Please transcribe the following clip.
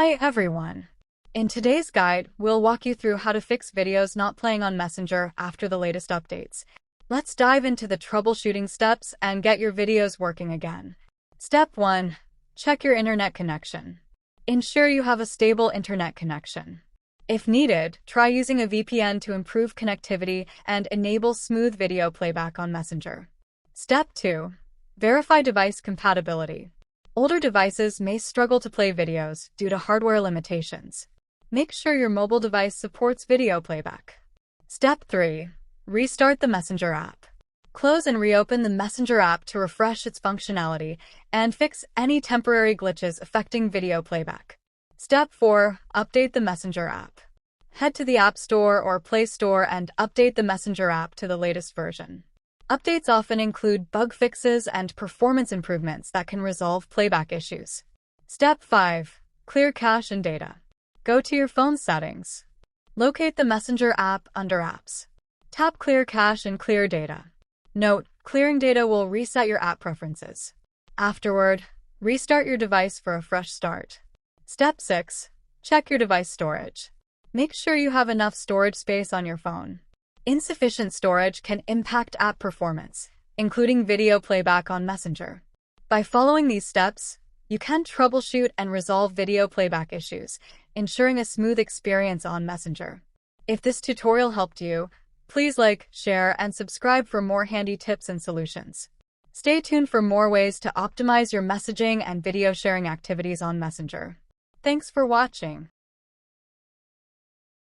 Hi everyone! In today's guide, we'll walk you through how to fix videos not playing on Messenger after the latest updates. Let's dive into the troubleshooting steps and get your videos working again. Step 1. Check your internet connection. Ensure you have a stable internet connection. If needed, try using a VPN to improve connectivity and enable smooth video playback on Messenger. Step 2. Verify device compatibility. Older devices may struggle to play videos due to hardware limitations. Make sure your mobile device supports video playback. Step 3. Restart the Messenger app. Close and reopen the Messenger app to refresh its functionality and fix any temporary glitches affecting video playback. Step 4. Update the Messenger app. Head to the App Store or Play Store and update the Messenger app to the latest version. Updates often include bug fixes and performance improvements that can resolve playback issues. Step 5. Clear cache and data. Go to your phone settings. Locate the Messenger app under Apps. Tap Clear Cache and Clear Data. Note, clearing data will reset your app preferences. Afterward, restart your device for a fresh start. Step 6. Check your device storage. Make sure you have enough storage space on your phone. Insufficient storage can impact app performance, including video playback on Messenger. By following these steps, you can troubleshoot and resolve video playback issues, ensuring a smooth experience on Messenger. If this tutorial helped you, please like, share, and subscribe for more handy tips and solutions. Stay tuned for more ways to optimize your messaging and video sharing activities on Messenger. Thanks for watching.